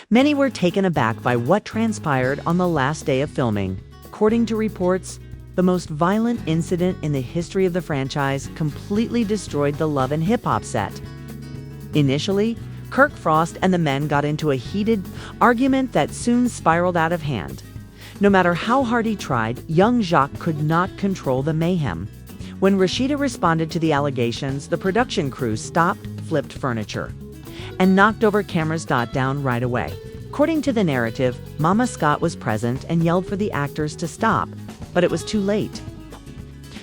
Many were taken aback by what transpired on the last day of filming. According to reports, the most violent incident in the history of the franchise completely destroyed the Love and Hip Hop set. Initially, Kirk Frost and the men got into a heated argument that soon spiraled out of hand. No matter how hard he tried, young Jacques could not control the mayhem. When Rashida responded to the allegations, the production crew stopped, flipped furniture, and knocked over cameras down right away. According to the narrative, Mama Scott was present and yelled for the actors to stop, but it was too late.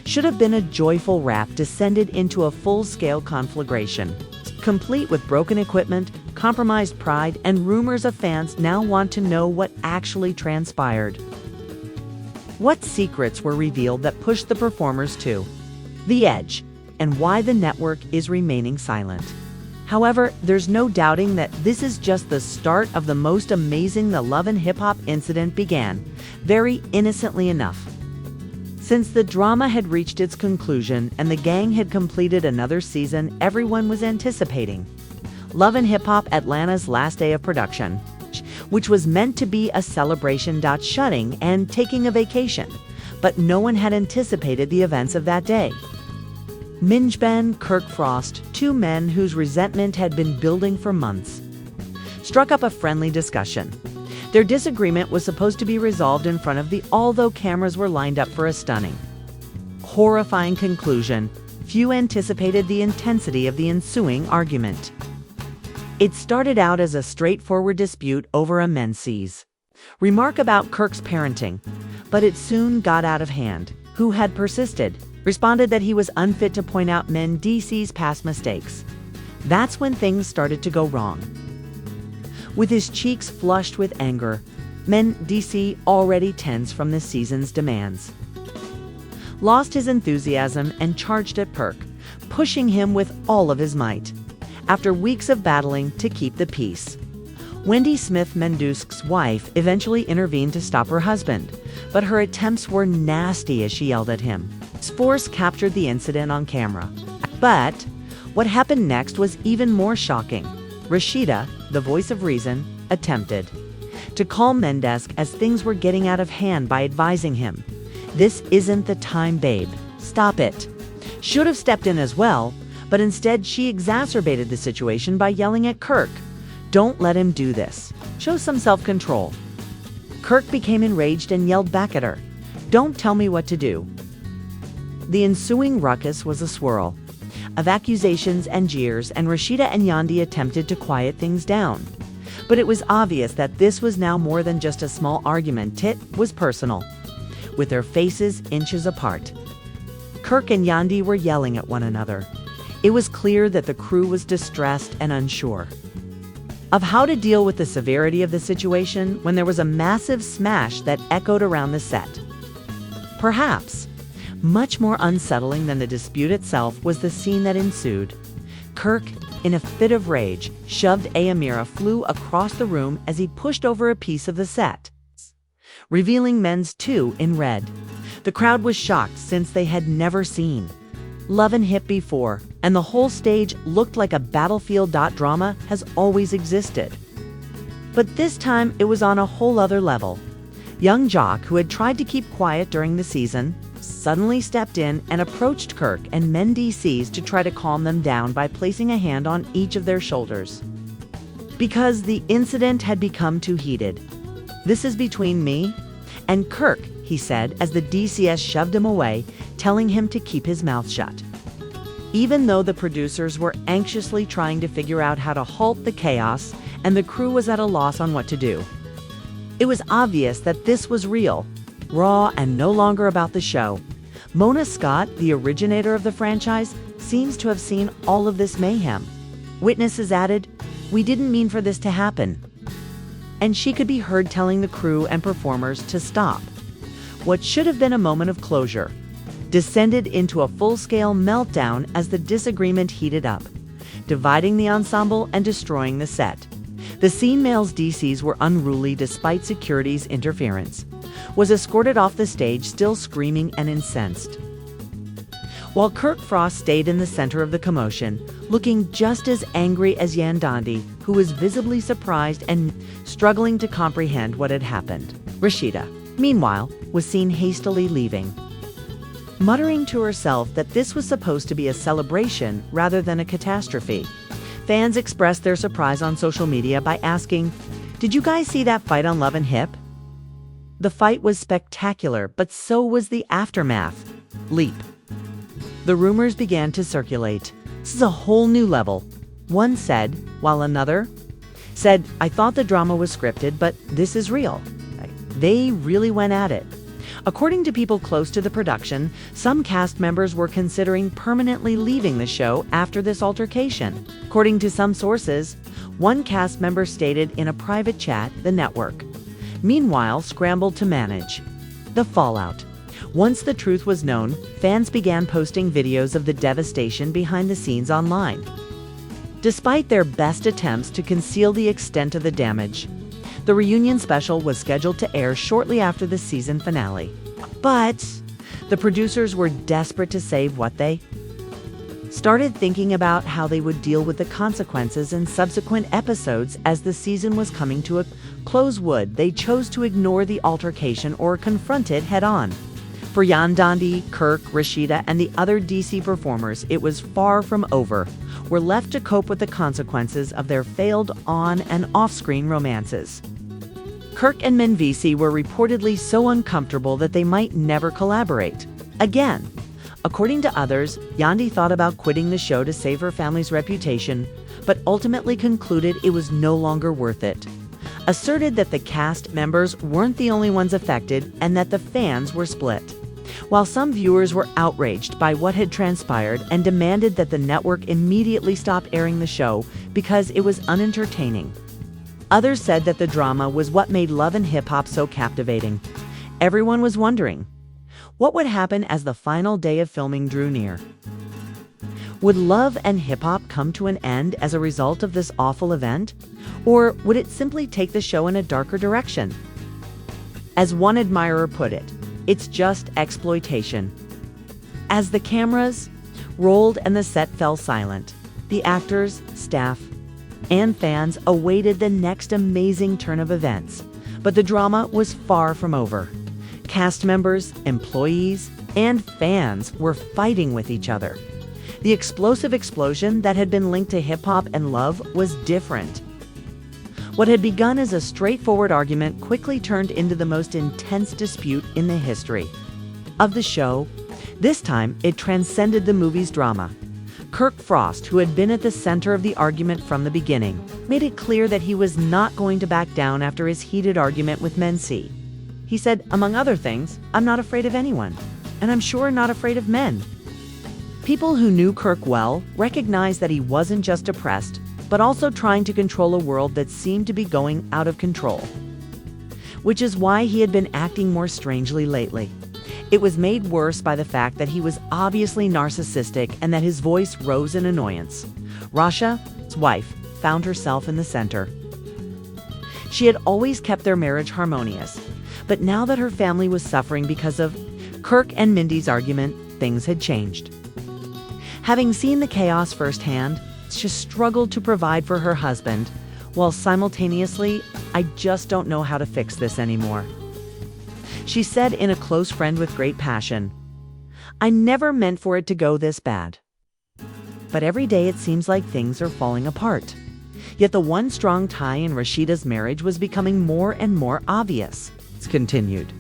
Should have been a joyful rap descended into a full-scale conflagration, complete with broken equipment, compromised pride, and rumors of fans now want to know what actually transpired. What secrets were revealed that pushed the performers to the edge, and why the network is remaining silent? However, there's no doubting that this is just the start of the most amazing the Love and Hip Hop incident began, very innocently enough. Since the drama had reached its conclusion and the gang had completed another season, everyone was anticipating Love and Hip Hop Atlanta's last day of production, which was meant to be a celebration. Shutting and taking a vacation, but no one had anticipated the events of that day. Minj Ben, Kirk Frost, two men whose resentment had been building for months, struck up a friendly discussion. Their disagreement was supposed to be resolved in front of the although cameras were lined up for a stunning, horrifying conclusion. Few anticipated the intensity of the ensuing argument. It started out as a straightforward dispute over a mendeecees remark about Kirk's parenting, but it soon got out of hand. Who had persisted responded that he was unfit to point out mendeecees' past mistakes. That's when things started to go wrong. With his cheeks flushed with anger, mendeecees, already tense from this season's demands, lost his enthusiasm and charged at Kirk, pushing him with all of his might. After weeks of battling to keep the peace, Wendy Smith, Mendeecees' wife, eventually intervened to stop her husband, but her attempts were nasty as she yelled at him. His force captured the incident on camera. But what happened next was even more shocking. Rashida, the voice of reason, attempted to calm Mendeecees as things were getting out of hand by advising him, "This isn't the time, babe. Stop it." Should have stepped in as well, but instead she exacerbated the situation by yelling at Kirk, "Don't let him do this. Show some self-control." Kirk became enraged and yelled back at her, "Don't tell me what to do." The ensuing ruckus was a swirl of accusations and jeers, and Rashida and Yandi attempted to quiet things down. But it was obvious that this was now more than just a small argument. It was personal, with their faces inches apart. Kirk and Yandi were yelling at one another. It was clear that the crew was distressed and unsure of how to deal with the severity of the situation when there was a massive smash that echoed around the set. Perhaps much more unsettling than the dispute itself was the scene that ensued. Kirk, in a fit of rage, shoved Amira flew across the room as he pushed over a piece of the set, revealing men's 2 in red. The crowd was shocked since they had never seen Love and Hip before, and the whole stage looked like a battlefield. Drama has always existed, but this time it was on a whole other level. Young Jacques, who had tried to keep quiet during the season, suddenly stepped in and approached Kirk and mendeecees to try to calm them down by placing a hand on each of their shoulders, because the incident had become too heated. "This is between me and Kirk," he said as the DCS shoved him away, telling him to keep his mouth shut. Even though the producers were anxiously trying to figure out how to halt the chaos and the crew was at a loss on what to do, it was obvious that this was real, raw, and no longer about the show. Mona Scott, the originator of the franchise, seems to have seen all of this mayhem. Witnesses added, "We didn't mean for this to happen." And she could be heard telling the crew and performers to stop. What should have been a moment of closure descended into a full-scale meltdown as the disagreement heated up, dividing the ensemble and destroying the set. The scene male's DCs were unruly despite security's interference, was escorted off the stage still screaming and incensed. while Kirk Frost stayed in the center of the commotion, looking just as angry as Jan Dandi, who was visibly surprised and struggling to comprehend what had happened. Rashida, meanwhile, was seen hastily leaving, muttering to herself that this was supposed to be a celebration rather than a catastrophe. Fans expressed their surprise on social media by asking, "Did you guys see that fight on Love and Hip?" The fight was spectacular, but so was the aftermath. Leap. The rumors began to circulate. This is a whole new level, one said, while another said, "I thought the drama was scripted, but this is real." They really went at it. According to people close to the production, some cast members were considering permanently leaving the show after this altercation. According to some sources, one cast member stated in a private chat the network, meanwhile, scrambled to manage the fallout. Once the truth was known, fans began posting videos of the devastation behind the scenes online. Despite their best attempts to conceal the extent of the damage, the reunion special was scheduled to air shortly after the season finale. But the producers were desperate to save what they started thinking about how they would deal with the consequences in subsequent episodes as the season was coming to a close. They chose to ignore the altercation or confront it head-on. For Jan Dandi, Kirk, Rashida, and the other DC performers, it was far from over. Were left to cope with the consequences of their failed on- and off-screen romances. Kirk and mendeecees were reportedly so uncomfortable that they might never collaborate again. According to others, Yandi thought about quitting the show to save her family's reputation, but ultimately concluded it was no longer worth it. Asserted that the cast members weren't the only ones affected and that the fans were split. While some viewers were outraged by what had transpired and demanded that the network immediately stop airing the show because it was unentertaining, others said that the drama was what made Love and Hip Hop so captivating. Everyone was wondering, what would happen as the final day of filming drew near? Would Love and Hip Hop come to an end as a result of this awful event? Or would it simply take the show in a darker direction? As one admirer put it, it's just exploitation. As the cameras rolled and the set fell silent, the actors, staff, and fans awaited the next amazing turn of events. But the drama was far from over. Cast members, employees, and fans were fighting with each other. The explosive explosion that had been linked to hip-hop and love was different. What had begun as a straightforward argument quickly turned into the most intense dispute in the history of the show. This time, it transcended the movie's drama. Kirk Frost, who had been at the center of the argument from the beginning, made it clear that he was not going to back down after his heated argument with mendeecees. He said, among other things, "I'm not afraid of anyone, and I'm sure not afraid of men." People who knew Kirk well recognized that he wasn't just depressed, but also trying to control a world that seemed to be going out of control. Which is why he had been acting more strangely lately. It was made worse by the fact that he was obviously narcissistic and that his voice rose in annoyance. Rasha, his wife, found herself in the center. She had always kept their marriage harmonious, but now that her family was suffering because of Kirk and Mindy's argument, things had changed. Having seen the chaos firsthand, she struggled to provide for her husband, while simultaneously, "I just don't know how to fix this anymore." She said in A Close Friend with Great Passion, "I never meant for it to go this bad. But every day it seems like things are falling apart." Yet the one strong tie in Rashida's marriage was becoming more and more obvious. It's continued.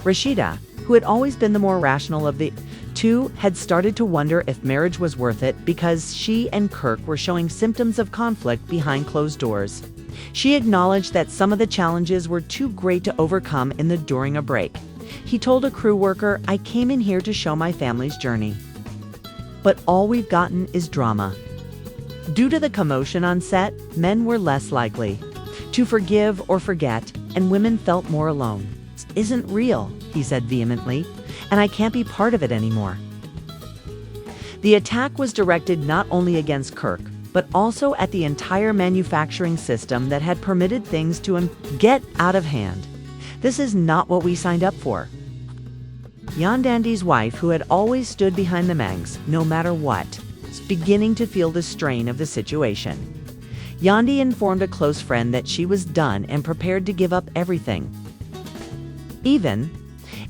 Rashida, who had always been the more rational of the two, had started to wonder if marriage was worth it because she and Kirk were showing symptoms of conflict behind closed doors. She acknowledged that some of the challenges were too great to overcome during a break. He told a crew worker, "I came in here to show my family's journey. But all we've gotten is drama." Due to the commotion on set, men were less likely to forgive or forget, and women felt more alone. "This isn't real," he said vehemently, "and I can't be part of it anymore." The attack was directed not only against Kirk, but also at the entire manufacturing system that had permitted things to get out of hand. "This is not what we signed up for." Yandandi's wife, who had always stood behind the Mengs, no matter what, was beginning to feel the strain of the situation. Yandi informed a close friend that she was done and prepared to give up everything. Even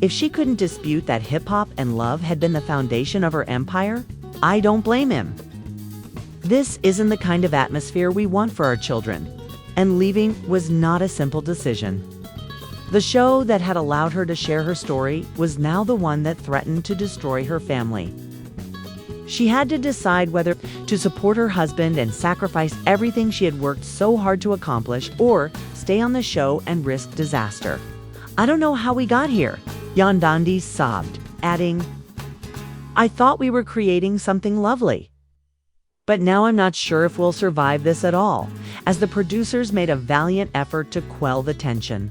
if she couldn't dispute that hip-hop and love had been the foundation of her empire, I don't blame him. This isn't the kind of atmosphere we want for our children, and leaving was not a simple decision. The show that had allowed her to share her story was now the one that threatened to destroy her family. She had to decide whether to support her husband and sacrifice everything she had worked so hard to accomplish, or stay on the show and risk disaster. "I don't know how we got here," Yandandi sobbed, adding, "I thought we were creating something lovely. But now I'm not sure if we'll survive this at all," as the producers made a valiant effort to quell the tension.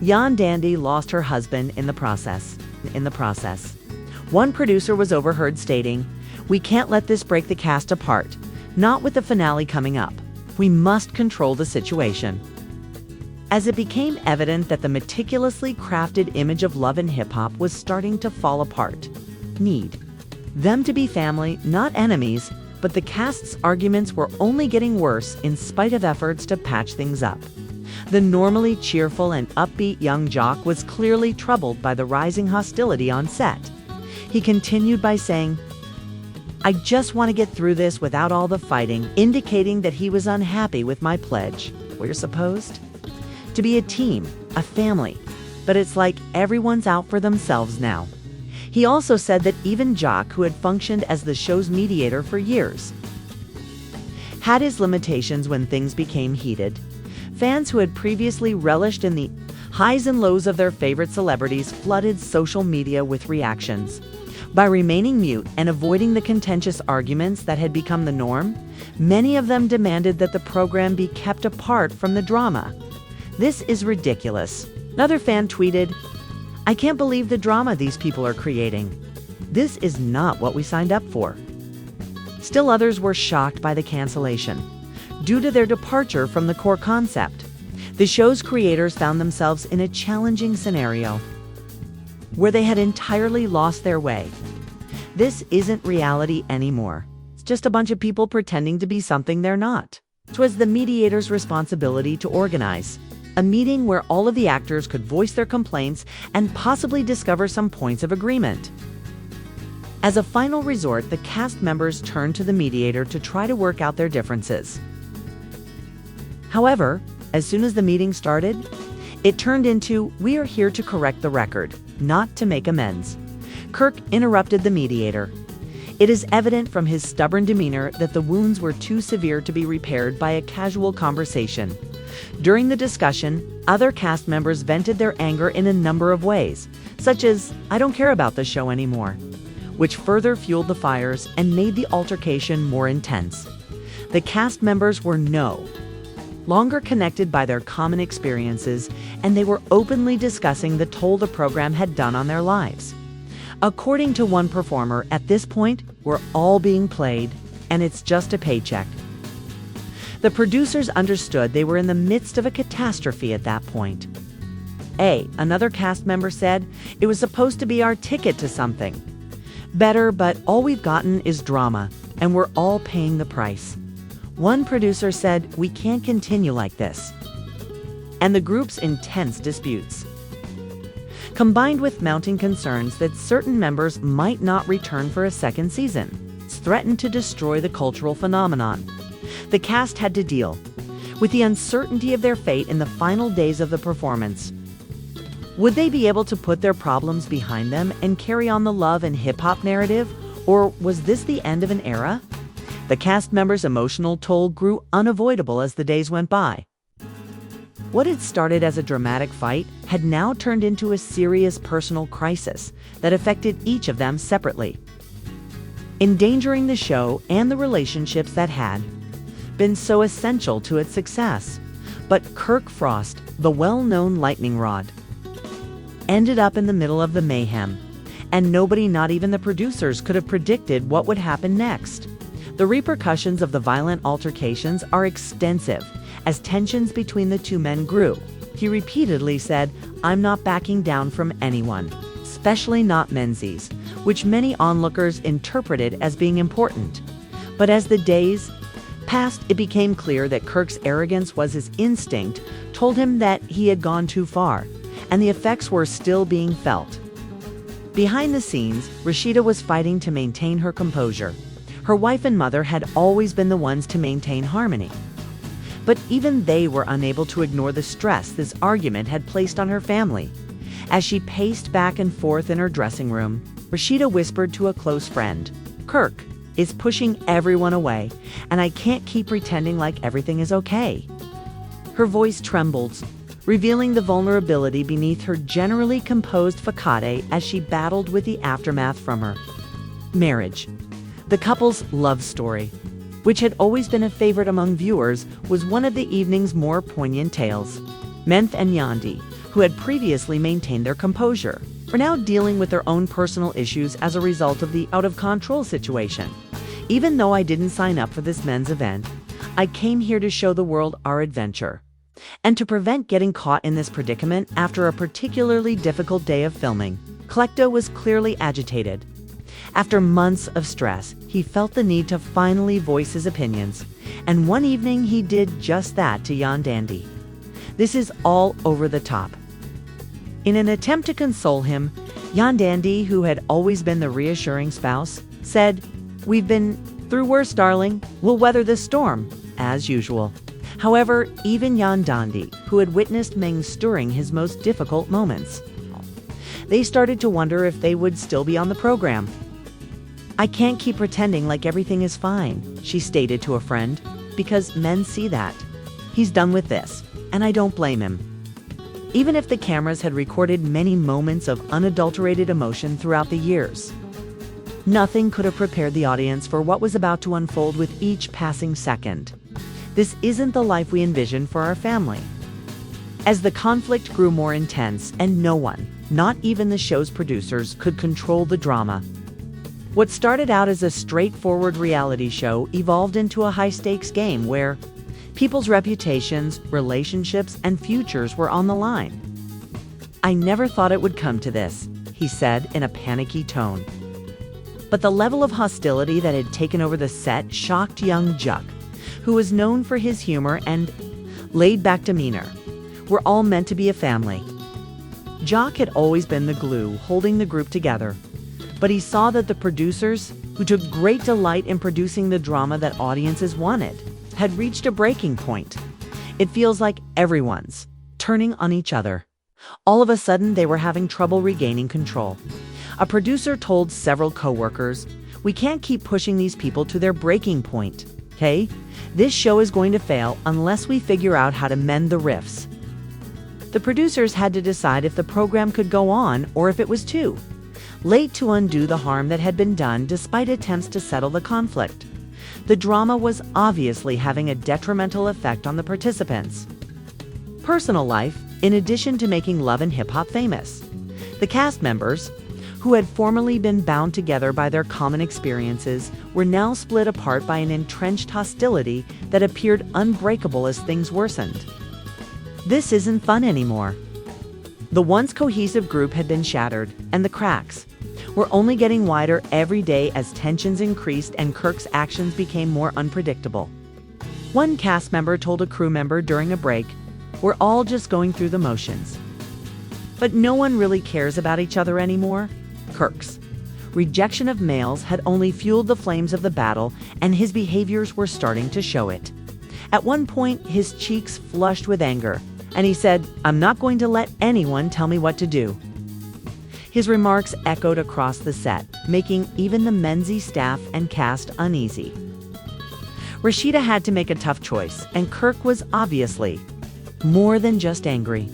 Yandandi lost her husband in the process. One producer was overheard stating, "We can't let this break the cast apart, not with the finale coming up. We must control the situation." As it became evident that the meticulously crafted image of love and hip-hop was starting to fall apart, need them to be family, not enemies, but the cast's arguments were only getting worse in spite of efforts to patch things up. The normally cheerful and upbeat young jock was clearly troubled by the rising hostility on set. He continued by saying, "I just want to get through this without all the fighting," indicating that he was unhappy with my pledge. We're supposed to be a team, a family, but it's like everyone's out for themselves now. He also said that even Jock, who had functioned as the show's mediator for years, had his limitations when things became heated. Fans who had previously relished in the highs and lows of their favorite celebrities flooded social media with reactions. By remaining mute and avoiding the contentious arguments that had become the norm, many of them demanded that the program be kept apart from the drama. "This is ridiculous." Another fan tweeted, "I can't believe the drama these people are creating. This is not what we signed up for." Still others were shocked by the cancellation. Due to their departure from the core concept, the show's creators found themselves in a challenging scenario where they had entirely lost their way. This isn't reality anymore. It's just a bunch of people pretending to be something they're not. It was the mediator's responsibility to organize a meeting where all of the actors could voice their complaints and possibly discover some points of agreement. As a final resort, the cast members turned to the mediator to try to work out their differences. However, as soon as the meeting started, it turned into, "We are here to correct the record, not to make amends." Kirk interrupted the mediator. It is evident from his stubborn demeanor that the wounds were too severe to be repaired by a casual conversation. During the discussion, other cast members vented their anger in a number of ways, such as, "I don't care about the show anymore," which further fueled the fires and made the altercation more intense. The cast members were no longer connected by their common experiences, and they were openly discussing the toll the program had done on their lives. According to one performer, "At this point, we're all being played, and it's just a paycheck." The producers understood they were in the midst of a catastrophe at that point. Another cast member said, "It was supposed to be our ticket to something better, but all we've gotten is drama, and we're all paying the price." One producer said, "We can't continue like this." And the group's intense disputes, combined with mounting concerns that certain members might not return for a second season, threatened to destroy the cultural phenomenon. The cast had to deal with the uncertainty of their fate in the final days of the performance. Would they be able to put their problems behind them and carry on the love and hip-hop narrative, or was this the end of an era? The cast members' emotional toll grew unavoidable as the days went by. What had started as a dramatic fight had now turned into a serious personal crisis that affected each of them separately, endangering the show and the relationships that had been so essential to its success. But Kirk Frost, the well-known lightning rod, ended up in the middle of the mayhem, and nobody, not even the producers, could have predicted what would happen next. The repercussions of the violent altercations are extensive. As tensions between the two men grew, he repeatedly said, "I'm not backing down from anyone." especially not mendeecees, which many onlookers interpreted as being important. But as the days passed, it became clear that Kirk's arrogance was his instinct, told him that he had gone too far, and the effects were still being felt. Behind the scenes, Rashida was fighting to maintain her composure. Her wife and mother had always been the ones to maintain harmony. But even they were unable to ignore the stress this argument had placed on her family. As she paced back and forth in her dressing room, Rashida whispered to a close friend, "Kirk is pushing everyone away, and I can't keep pretending like everything is okay." Her voice trembled, revealing the vulnerability beneath her generally composed facade as she battled with the aftermath from her marriage. The couple's love story, which had always been a favorite among viewers, was one of the evening's more poignant tales. Menth and Yandi, who had previously maintained their composure, were now dealing with their own personal issues as a result of the out-of-control situation. "Even though I didn't sign up for this men's event, I came here to show the world our adventure, and to prevent getting caught in this predicament after a particularly difficult day of filming." Klecto was clearly agitated. After months of stress, he felt the need to finally voice his opinions, and one evening he did just that to Yandandi. "This is all over the top." In an attempt to console him, Yandandi, who had always been the reassuring spouse, said, "We've been through worse, darling. We'll weather this storm," as usual. However, even Yandandi, who had witnessed Meng's during his most difficult moments, they started to wonder if they would still be on the program. "I can't keep pretending like everything is fine," she stated to a friend, "because men see that. He's done with this, and I don't blame him." Even if the cameras had recorded many moments of unadulterated emotion throughout the years, nothing could have prepared the audience for what was about to unfold with each passing second. This isn't the life we envisioned for our family. As the conflict grew more intense and no one, not even the show's producers, could control the drama, what started out as a straightforward reality show evolved into a high-stakes game where people's reputations, relationships, and futures were on the line. "I never thought it would come to this," he said in a panicky tone. But the level of hostility that had taken over the set shocked young Juk, who was known for his humor and laid-back demeanor. "We're all meant to be a family." Jock had always been the glue holding the group together, but he saw that the producers, who took great delight in producing the drama that audiences wanted, had reached a breaking point. It feels like everyone's turning on each other. All of a sudden, they were having trouble regaining control. A producer told several co-workers, "We can't keep pushing these people to their breaking point, okay? This show is going to fail unless we figure out how to mend the rifts." The producers had to decide if the program could go on or if it was too late to undo the harm that had been done despite attempts to settle the conflict. The drama was obviously having a detrimental effect on the participants' personal life, in addition to making Love and Hip Hop famous. The cast members, who had formerly been bound together by their common experiences, were now split apart by an entrenched hostility that appeared unbreakable as things worsened. This isn't fun anymore. The once cohesive group had been shattered, and the cracks were only getting wider every day as tensions increased and Kirk's actions became more unpredictable. One cast member told a crew member during a break, "We're all just going through the motions. But no one really cares about each other anymore." Kirk's rejection of males had only fueled the flames of the battle, and his behaviors were starting to show it. At one point, his cheeks flushed with anger, and he said, "I'm not going to let anyone tell me what to do." His remarks echoed across the set, making even the Menzie staff and cast uneasy. Rashida had to make a tough choice, and Kirk was obviously more than just angry.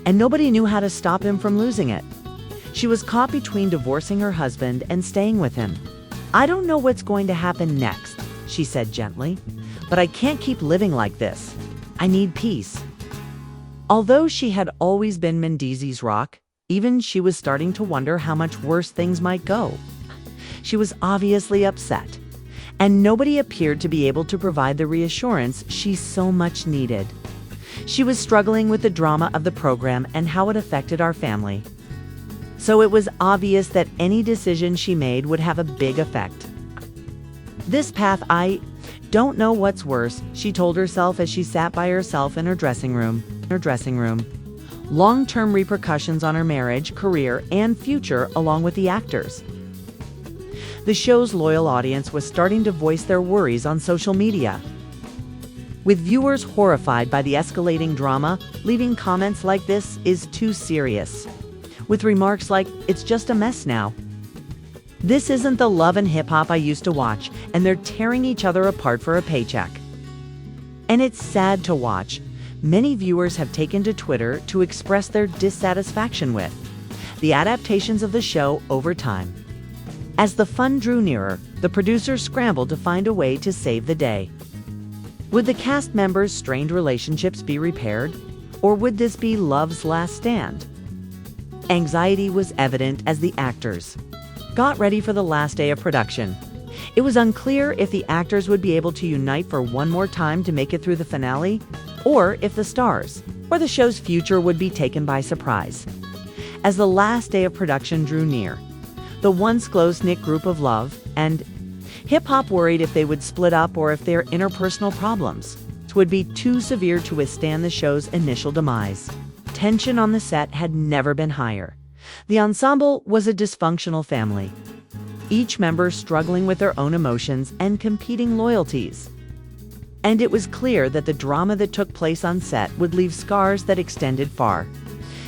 And nobody knew how to stop him from losing it. She was caught between divorcing her husband and staying with him. "I don't know what's going to happen next," she said gently, "but I can't keep living like this. I need peace." Although she had always been mendeecees rock, even she was starting to wonder how much worse things might go. She was obviously upset, and nobody appeared to be able to provide the reassurance she so much needed. She was struggling with the drama of the program and how it affected our family. so it was obvious that any decision she made would have a big effect. "This path, I don't know what's worse," she told herself as she sat by herself in her dressing room. Long-term repercussions on her marriage, career, and future, along with the actors. The show's loyal audience was starting to voice their worries on social media, with viewers horrified by the escalating drama, leaving comments like "this is too serious," with remarks like "it's just a mess now." "This isn't the Love and Hip Hop I used to watch, and they're tearing each other apart for a paycheck." And it's sad to watch. Many viewers have taken to Twitter to express their dissatisfaction with the adaptations of the show over time. As the fun drew nearer, the producers scrambled to find a way to save the day. Would the cast members' strained relationships be repaired, or would this be love's last stand? Anxiety was evident as the actors got ready for the last day of production. It was unclear if the actors would be able to unite for one more time to make it through the finale, or if the stars or the show's future would be taken by surprise. As the last day of production drew near, the once close-knit group of Love and Hip Hop worried if they would split up or if their interpersonal problems would be too severe to withstand the show's initial demise. Tension on the set had never been higher. The ensemble was a dysfunctional family, each member struggling with their own emotions and competing loyalties. And it was clear that the drama that took place on set would leave scars that extended far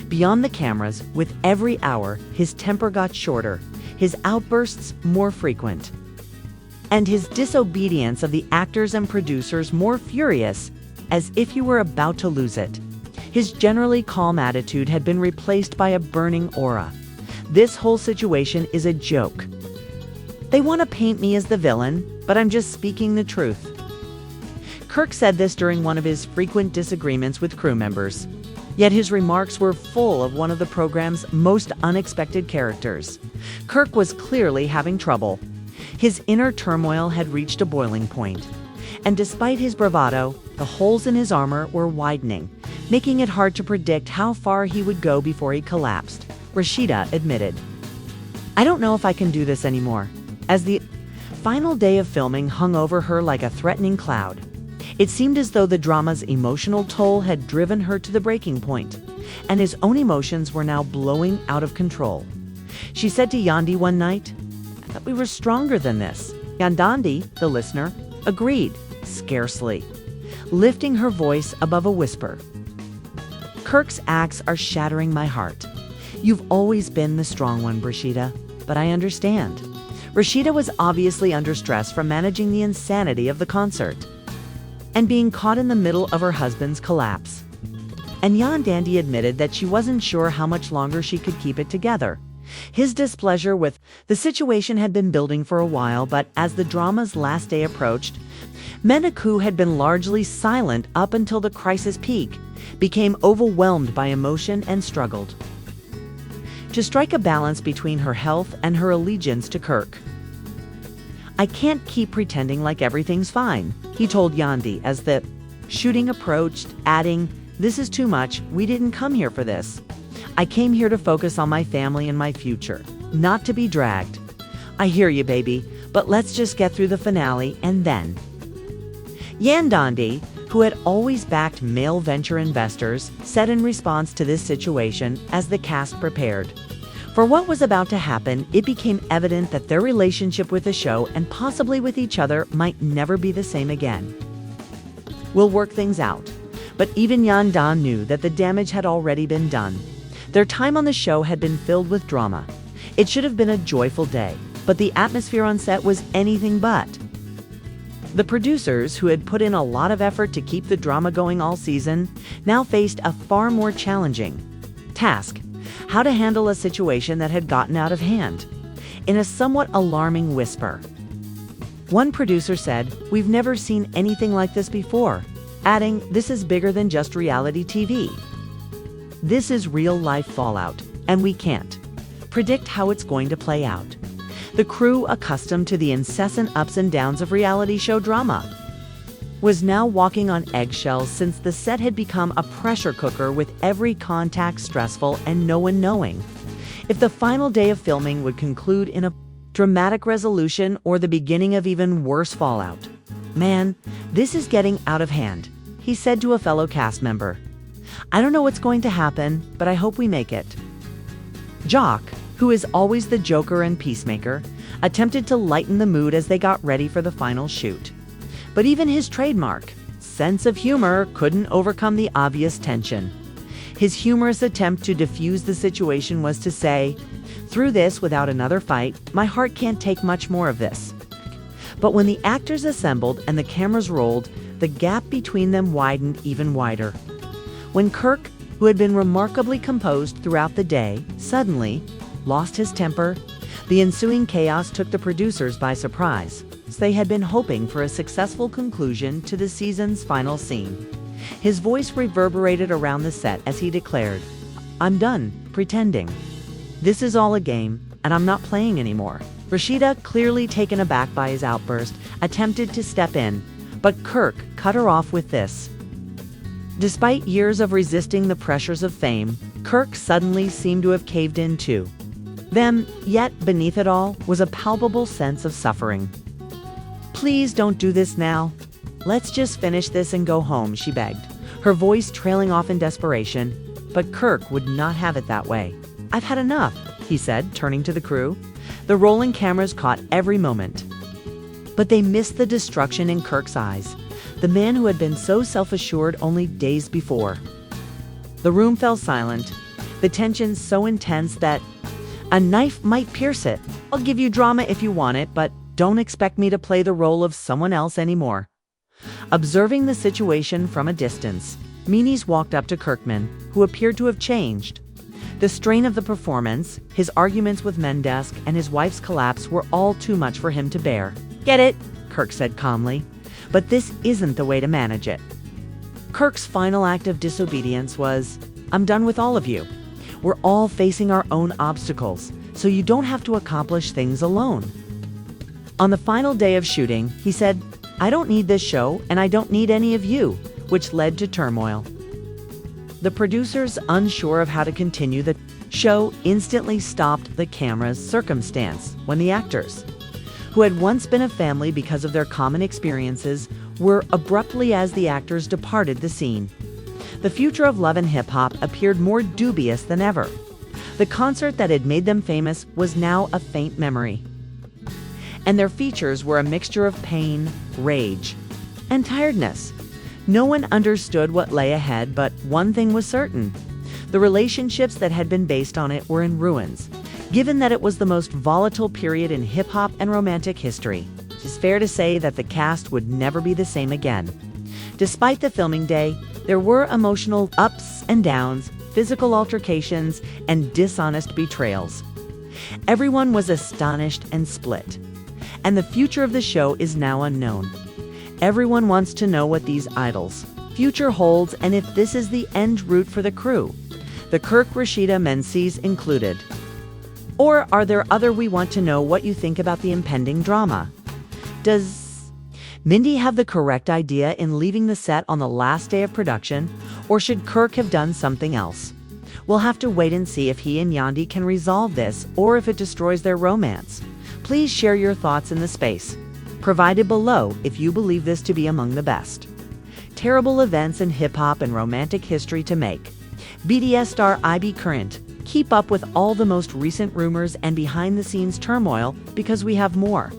beyond the cameras. With every hour, his temper got shorter, his outbursts more frequent, and his disobedience of the actors and producers more furious, as if he were about to lose it. His generally calm attitude had been replaced by a burning aura. "This whole situation is a joke. They want to paint me as the villain, but I'm just speaking the truth." Kirk said this during one of his frequent disagreements with crew members. Yet his remarks were full of one of the program's most unexpected characters. Kirk was clearly having trouble. His inner turmoil had reached a boiling point, and despite his bravado, the holes in his armor were widening, making it hard to predict how far he would go before he collapsed. Rashida admitted, "I don't know if I can do this anymore," as the final day of filming hung over her like a threatening cloud. It seemed as though the drama's emotional toll had driven her to the breaking point, and his own emotions were now blowing out of control. She said to Yandi one night, "I thought we were stronger than this." Yandandi, the listener, agreed, scarcely, lifting her voice above a whisper. "Kirk's acts are shattering my heart. You've always been the strong one, Rashida, but I understand." Rashida was obviously under stress from managing the insanity of the concert and being caught in the middle of her husband's collapse. And Yandandi admitted that she wasn't sure how much longer she could keep it together. His displeasure with the situation had been building for a while, but as the drama's last day approached, Mendeecees, who had been largely silent up until the crisis peak, became overwhelmed by emotion and struggled to strike a balance between her health and her allegiance to Kirk. "I can't keep pretending like everything's fine," he told Yandi as the shooting approached, adding, "This is too much. We didn't come here for this. I came here to focus on my family and my future, not to be dragged." "I hear you, baby, but let's just get through the finale and then." Yandandi, who had always backed male venture investors, said in response to this situation as the cast prepared for what was about to happen, it became evident that their relationship with the show and possibly with each other might never be the same again. "We'll work things out." But even Yandan knew that the damage had already been done. Their time on the show had been filled with drama. It should have been a joyful day, but the atmosphere on set was anything but. The producers, who had put in a lot of effort to keep the drama going all season, now faced a far more challenging task: how to handle a situation that had gotten out of hand. In a somewhat alarming whisper, one producer said, "We've never seen anything like this before," adding, "This is bigger than just reality TV. This is real-life fallout, and we can't predict how it's going to play out." The crew, accustomed to the incessant ups and downs of reality show drama, was now walking on eggshells since the set had become a pressure cooker with every contact stressful and no one knowing if the final day of filming would conclude in a dramatic resolution or the beginning of even worse fallout. "Man, this is getting out of hand," he said to a fellow cast member. "I don't know what's going to happen, but I hope we make it." Jock, who is always the joker and peacemaker, attempted to lighten the mood as they got ready for the final shoot. But even his trademark sense of humor couldn't overcome the obvious tension. His humorous attempt to diffuse the situation was to say, "Through this without another fight, my heart can't take much more of this." But when the actors assembled and the cameras rolled, the gap between them widened even wider. When Kirk, who had been remarkably composed throughout the day, suddenly lost his temper, the ensuing chaos took the producers by surprise, as they had been hoping for a successful conclusion to the season's final scene. His voice reverberated around the set as he declared, "I'm done pretending. This is all a game, and I'm not playing anymore." Rashida, clearly taken aback by his outburst, attempted to step in, but Kirk cut her off with this. Despite years of resisting the pressures of fame, Kirk suddenly seemed to have caved in too. Yet beneath it all was a palpable sense of suffering. "Please don't do this now. Let's just finish this and go home," she begged, her voice trailing off in desperation. But Kirk would not have it that way. "I've had enough," he said, turning to the crew. The rolling cameras caught every moment. But they missed the destruction in Kirk's eyes, the man who had been so self-assured only days before. The room fell silent, the tension so intense that a knife might pierce it. "I'll give you drama if you want it, but don't expect me to play the role of someone else anymore." Observing the situation from a distance, Mendeecees walked up to Kirkman, who appeared to have changed. The strain of the performance, his arguments with Mendeecees, and his wife's collapse were all too much for him to bear. "Get it," Kirk said calmly, "but this isn't the way to manage it." Kirk's final act of disobedience was, "I'm done with all of you. We're all facing our own obstacles, so you don't have to accomplish things alone." On the final day of shooting, he said, "I don't need this show, and I don't need any of you," which led to turmoil. The producers, unsure of how to continue the show, instantly stopped the camera's circumstance when the actors, who had once been a family because of their common experiences, were abruptly as the actors departed the scene. The future of love and hip-hop appeared more dubious than ever. The concert that had made them famous was now a faint memory. And their features were a mixture of pain, rage, and tiredness. No one understood what lay ahead, but one thing was certain. The relationships that had been based on it were in ruins, given that it was the most volatile period in hip-hop and romantic history. It is fair to say that the cast would never be the same again. Despite the filming day, there were emotional ups and downs, physical altercations, and dishonest betrayals. Everyone was astonished and split. And the future of the show is now unknown. Everyone wants to know what these idols' future holds and if this is the end route for the crew, the Kirk, Rashida, mendeecees included. Or are there other? We want to know what you think about the impending drama. Does Mindy have the correct idea in leaving the set on the last day of production, or should Kirk have done something else? We'll have to wait and see if he and Yandi can resolve this or if it destroys their romance. Please share your thoughts in the space provided below if you believe this to be among the best terrible events in hip-hop and romantic history to make. BDS star IB Current. Keep up with all the most recent rumors and behind-the-scenes turmoil because we have more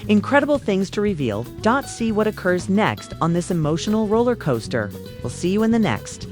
incredible things to reveal. See what occurs next on this emotional roller coaster. We'll see you in the next.